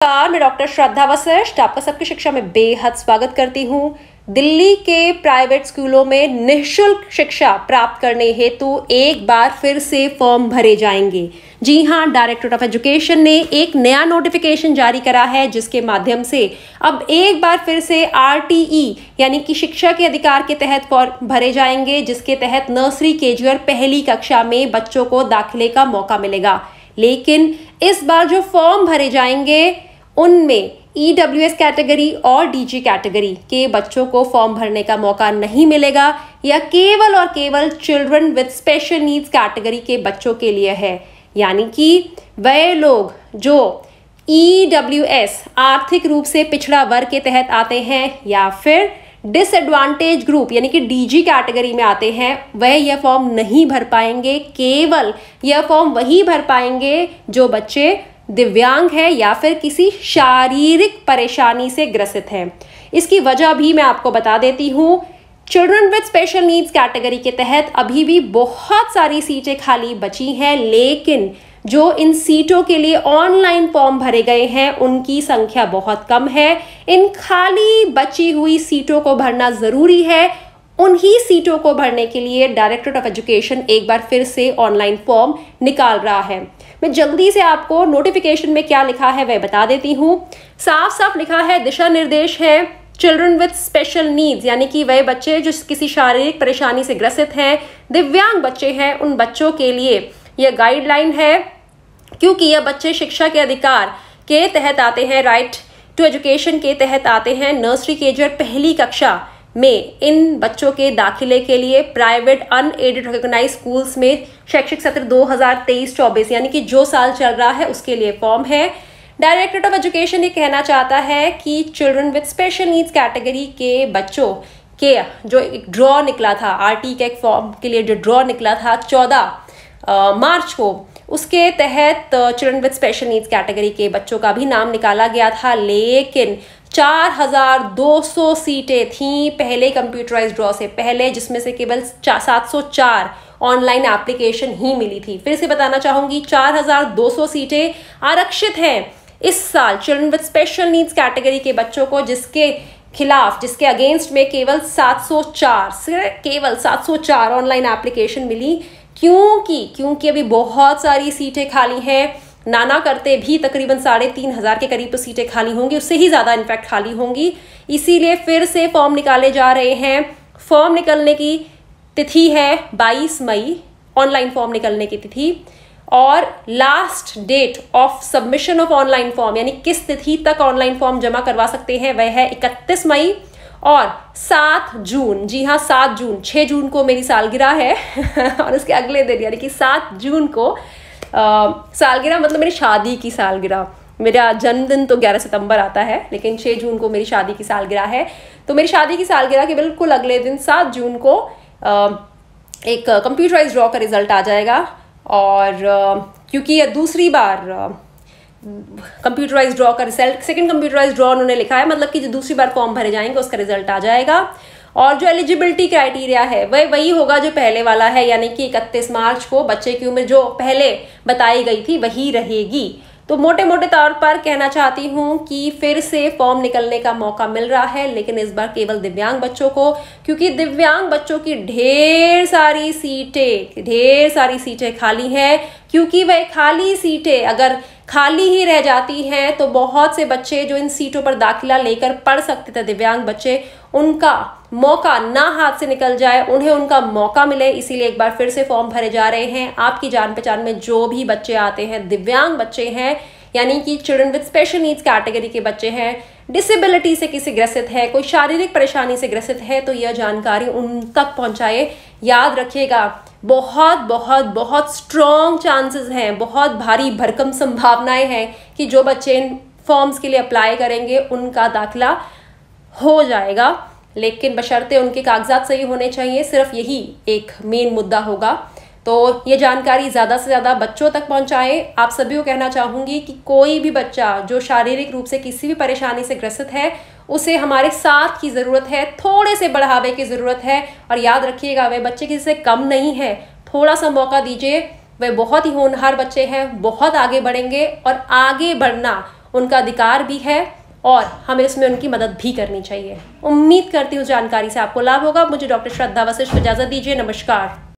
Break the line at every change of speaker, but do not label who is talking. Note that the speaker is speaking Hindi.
मैं डॉक्टर श्रद्धा वशिष्ठ आपका सबकी शिक्षा में बेहद स्वागत करती हूँ। दिल्ली के प्राइवेट स्कूलों में निःशुल्क शिक्षा प्राप्त करने हेतु एक बार फिर से फॉर्म भरे जाएंगे। जी हाँ, डायरेक्टरेट ऑफ एजुकेशन ने एक नया नोटिफिकेशन जारी करा है जिसके माध्यम से अब एक बार फिर से RTE यानी कि शिक्षा के अधिकार के तहत फॉर्म भरे जाएंगे, जिसके तहत नर्सरी, केजी और पहली कक्षा में बच्चों को दाखिले का मौका मिलेगा। लेकिन इस बार जो फॉर्म भरे जाएंगे उनमें EWS कैटेगरी और DG कैटेगरी के बच्चों को फॉर्म भरने का मौका नहीं मिलेगा। यह केवल और केवल children with special needs category के बच्चों के लिए है, यानी कि वह लोग जो EWS आर्थिक रूप से पिछड़ा वर्ग के तहत आते हैं या फिर डिसएडवांटेज ग्रुप यानी कि DG कैटेगरी में आते हैं, वह यह फॉर्म नहीं भर पाएंगे। केवल यह फॉर्म वही भर पाएंगे जो बच्चे दिव्यांग है या फिर किसी शारीरिक परेशानी से ग्रसित हैं। इसकी वजह भी मैं आपको बता देती हूँ। Children with special needs category के तहत अभी भी बहुत सारी सीटें खाली बची हैं, लेकिन जो इन सीटों के लिए ऑनलाइन फॉर्म भरे गए हैं उनकी संख्या बहुत कम है। इन खाली बची हुई सीटों को भरना जरूरी है। उन्हीं सीटों को भरने के लिए डायरेक्टरेट ऑफ एजुकेशन एक बार फिर से ऑनलाइन फॉर्म निकाल रहा है। मैं जल्दी से आपको नोटिफिकेशन में क्या लिखा है वह बता देती हूँ। साफ साफ लिखा है, दिशा निर्देश है चिल्ड्रन विद स्पेशल नीड्स यानी कि वह बच्चे जो किसी शारीरिक परेशानी से ग्रसित हैं, दिव्यांग बच्चे हैं, उन बच्चों के लिए यह गाइडलाइन है, क्योंकि यह बच्चे शिक्षा के अधिकार के तहत आते हैं, राइट टू एजुकेशन के तहत आते हैं। नर्सरी, केजी और पहली कक्षा में इन बच्चों के दाखिले के लिए प्राइवेट अनएडेड रिकॉग्नाइज्ड स्कूल्स में शैक्षिक सत्र 2023-24 यानी कि जो साल चल रहा है उसके लिए फॉर्म है। डायरेक्टरेट ऑफ एजुकेशन ये कहना चाहता है कि children with special needs category के बच्चों के जो एक ड्रॉ निकला था, RT के एक फॉर्म के लिए जो ड्रॉ निकला था 14 मार्च को, उसके तहत children with special needs category के बच्चों का भी नाम निकाला गया था, लेकिन 4200 सीटें थीं पहले कंप्यूटराइज्ड ड्रॉ से पहले, जिसमें से केवल 704 ऑनलाइन एप्लीकेशन ही मिली थी। फिर से बताना चाहूंगी, 4200 सीटें आरक्षित हैं इस साल children with special needs category के बच्चों को, जिसके अगेंस्ट में केवल 704 ऑनलाइन एप्लीकेशन मिली। क्योंकि अभी बहुत सारी सीटें खाली हैं। नाना करते भी तकरीबन 3500 के करीब तो सीटें खाली होंगी, उससे ही ज़्यादा इनफैक्ट खाली होंगी। इसीलिए फिर से फॉर्म निकाले जा रहे हैं। फॉर्म निकलने की तिथि है 22 मई, ऑनलाइन फॉर्म निकलने की तिथि, और last date of submission of online form यानी किस तिथि तक ऑनलाइन फॉर्म जमा करवा सकते हैं वह है 31 मई और 7 जून। जी हाँ, 7 जून, 6 जून को मेरी सालगिरह है और उसके अगले दिन यानी कि 7 जून को सालगिरह मतलब मेरी शादी की सालगिरह। मेरा जन्मदिन तो 11 सितंबर आता है, लेकिन 6 जून को मेरी शादी की सालगिरह है। तो मेरी शादी की सालगिरह के बिल्कुल अगले दिन 7 जून को एक कंप्यूटराइज्ड ड्रॉ का रिजल्ट आ जाएगा। और क्योंकि यह दूसरी बार कंप्यूटराइज्ड ड्रॉ का रिजल्ट, सेकंड कंप्यूटराइज्ड ड्रॉ उन्होंने लिखा है, मतलब कि जो दूसरी बार फॉर्म भरे जाएंगे उसका रिजल्ट आ जाएगा। और जो एलिजिबिलिटी क्राइटेरिया है वह वही होगा जो पहले वाला है, यानी कि 31 मार्च को बच्चे की उम्र जो पहले बताई गई थी वही रहेगी। तो मोटे मोटे तौर पर कहना चाहती हूँ कि फिर से फॉर्म निकलने का मौका मिल रहा है, लेकिन इस बार केवल दिव्यांग बच्चों को, क्योंकि दिव्यांग बच्चों की ढेर सारी सीटें खाली हैं। क्योंकि वह खाली सीटें अगर खाली ही रह जाती हैं तो बहुत से बच्चे जो इन सीटों पर दाखिला लेकर पढ़ सकते थे, दिव्यांग बच्चे, उनका मौका ना हाथ से निकल जाए, उन्हें उनका मौका मिले। इसीलिए एक बार फिर से फॉर्म भरे जा रहे हैं। आपकी जान पहचान में जो भी बच्चे आते हैं, दिव्यांग बच्चे हैं यानी कि children with special needs category के बच्चे हैं, डिसेबिलिटी से किसी ग्रसित है, कोई शारीरिक परेशानी से ग्रसित है, तो यह जानकारी उन तक पहुंचाए। याद रखिएगा, बहुत स्ट्रॉन्ग चांसेस हैं, बहुत भारी भरकम संभावनाएं हैं कि जो बच्चे इन फॉर्म्स के लिए अप्लाई करेंगे उनका दाखिला हो जाएगा, लेकिन बशर्ते उनके कागजात सही होने चाहिए। सिर्फ यही एक मेन मुद्दा होगा। तो ये जानकारी ज़्यादा से ज़्यादा बच्चों तक पहुंचाएं। आप सभी को कहना चाहूँगी कि कोई भी बच्चा जो शारीरिक रूप से किसी भी परेशानी से ग्रसित है, उसे हमारे साथ की ज़रूरत है, थोड़े से बढ़ावे की ज़रूरत है। और याद रखिएगा, वे बच्चे किसी से कम नहीं है, थोड़ा सा मौका दीजिए। वे बहुत ही होनहार बच्चे हैं, बहुत आगे बढ़ेंगे और आगे बढ़ना उनका अधिकार भी है और हमें इसमें उनकी मदद भी करनी चाहिए। उम्मीद करती हूँ जानकारी से आपको लाभ होगा। मुझे डॉक्टर श्रद्धा वशिष्ठ इजाजत दीजिए। नमस्कार।